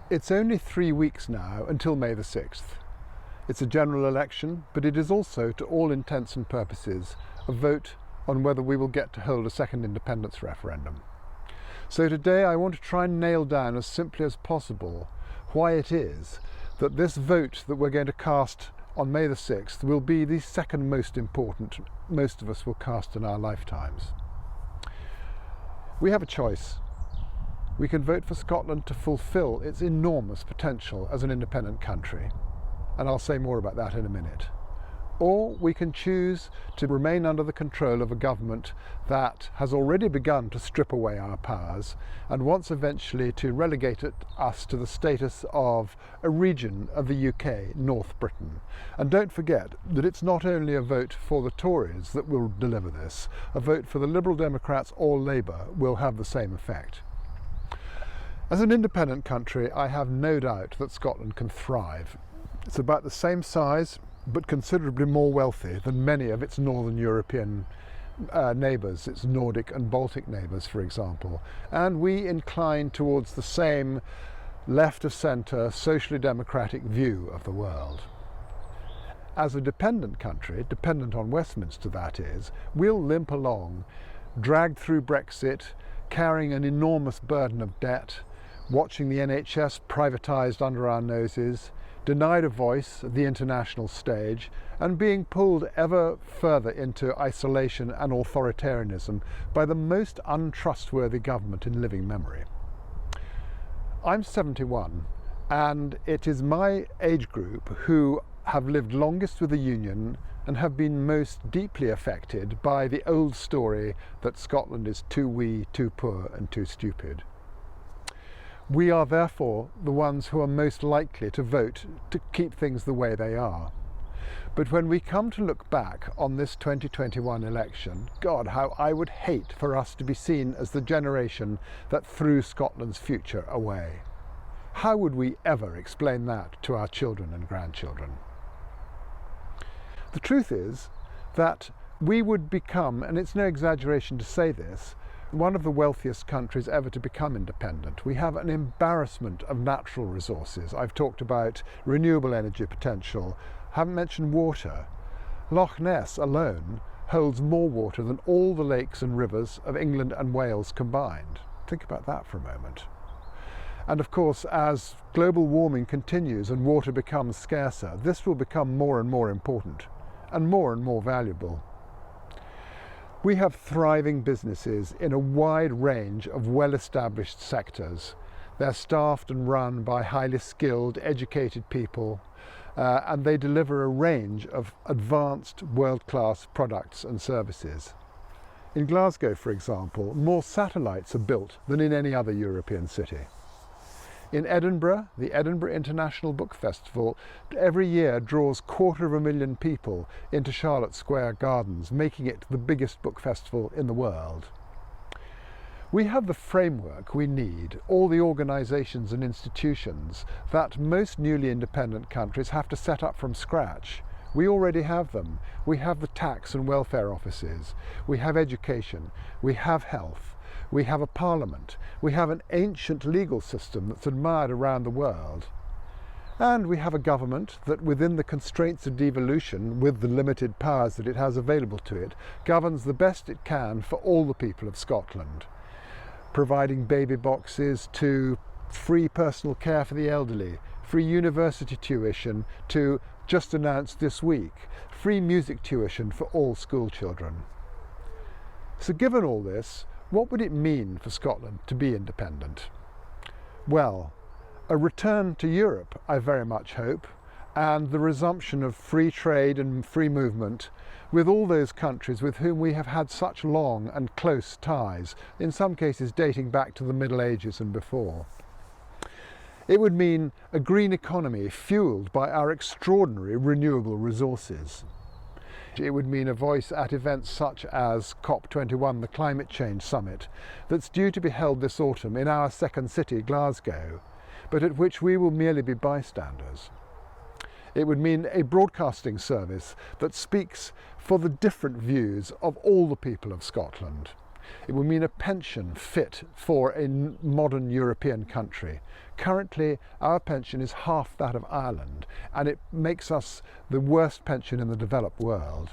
It's only 3 weeks now until May the 6th. It's a general election, but it is also, to all intents and purposes, a vote on whether we will get to hold a second independence referendum. So today I want to try and nail down as simply as possible why it is that this vote that we're going to cast on May the 6th will be the second most important most of us will cast in our lifetimes. We have a choice. We can vote for Scotland to fulfil its enormous potential as an independent country, and I'll say more about that in a minute. Or we can choose to remain under the control of a government that has already begun to strip away our powers and wants eventually to relegate us to the status of a region of the UK, North Britain. And don't forget that it's not only a vote for the Tories that will deliver this, a vote for the Liberal Democrats or Labour will have the same effect. As an independent country, I have no doubt that Scotland can thrive. It's about the same size, but considerably more wealthy than many of its northern European neighbours, its Nordic and Baltic neighbours, for example. And we incline towards the same left-of-centre, socially democratic view of the world. As a dependent country, dependent on Westminster that is, we'll limp along, dragged through Brexit, carrying an enormous burden of debt, watching the NHS privatised under our noses, denied a voice at the international stage, and being pulled ever further into isolation and authoritarianism by the most untrustworthy government in living memory. I'm 71, and it is my age group who have lived longest with the Union and have been most deeply affected by the old story that Scotland is too wee, too poor and too stupid. We are therefore the ones who are most likely to vote to keep things the way they are. But when we come to look back on this 2021 election, God, how I would hate for us to be seen as the generation that threw Scotland's future away. How would we ever explain that to our children and grandchildren? The truth is that we would become, and it's no exaggeration to say this, one of the wealthiest countries ever to become independent. We have an embarrassment of natural resources. I've talked about renewable energy potential, haven't mentioned water. Loch Ness alone holds more water than all the lakes and rivers of England and Wales combined. Think about that for a moment. And of course, as global warming continues and water becomes scarcer, this will become more and more important and more valuable. We have thriving businesses in a wide range of well-established sectors. They're staffed and run by highly skilled, educated people, and they deliver a range of advanced, world-class products and services. In Glasgow, for example, more satellites are built than in any other European city. In Edinburgh, the Edinburgh International Book Festival every year draws 250,000 people into Charlotte Square Gardens, making it the biggest book festival in the world. We have the framework we need, all the organisations and institutions that most newly independent countries have to set up from scratch. We already have them. We have the tax and welfare offices, we have education, we have health. We have a parliament, we have an ancient legal system that's admired around the world, and we have a government that, within the constraints of devolution, with the limited powers that it has available to it, governs the best it can for all the people of Scotland, providing baby boxes to free personal care for the elderly, free university tuition to, just announced this week, free music tuition for all school children. So given all this, what would it mean for Scotland to be independent? Well, a return to Europe, I very much hope, and the resumption of free trade and free movement with all those countries with whom we have had such long and close ties, in some cases dating back to the Middle Ages and before. It would mean a green economy fuelled by our extraordinary renewable resources. It would mean a voice at events such as COP21, the Climate Change Summit, that's due to be held this autumn in our second city, Glasgow, but at which we will merely be bystanders. It would mean a broadcasting service that speaks for the different views of all the people of Scotland. It would mean a pension fit for a modern European country. Currently, our pension is half that of Ireland, and it makes us the worst pension in the developed world.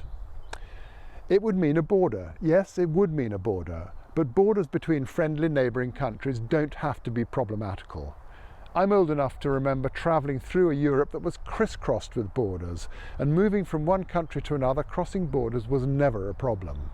It would mean a border. Yes, it would mean a border, but borders between friendly neighbouring countries don't have to be problematical. I'm old enough to remember travelling through a Europe that was crisscrossed with borders, and moving from one country to another crossing borders was never a problem.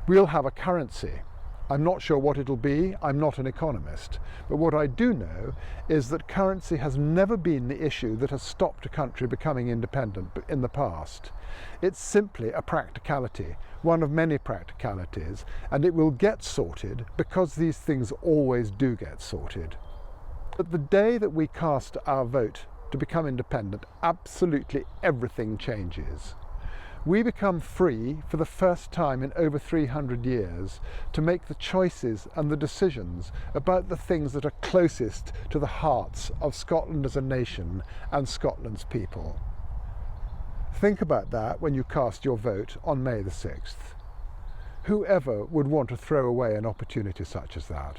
We'll have a currency. I'm not sure what it'll be, I'm not an economist, but what I do know is that currency has never been the issue that has stopped a country becoming independent in the past. It's simply a practicality, one of many practicalities, and it will get sorted because these things always do get sorted. But the day that we cast our vote to become independent, absolutely everything changes. We become free for the first time in over 300 years to make the choices and the decisions about the things that are closest to the hearts of Scotland as a nation and Scotland's people. Think about that when you cast your vote on May the 6th. Whoever would want to throw away an opportunity such as that?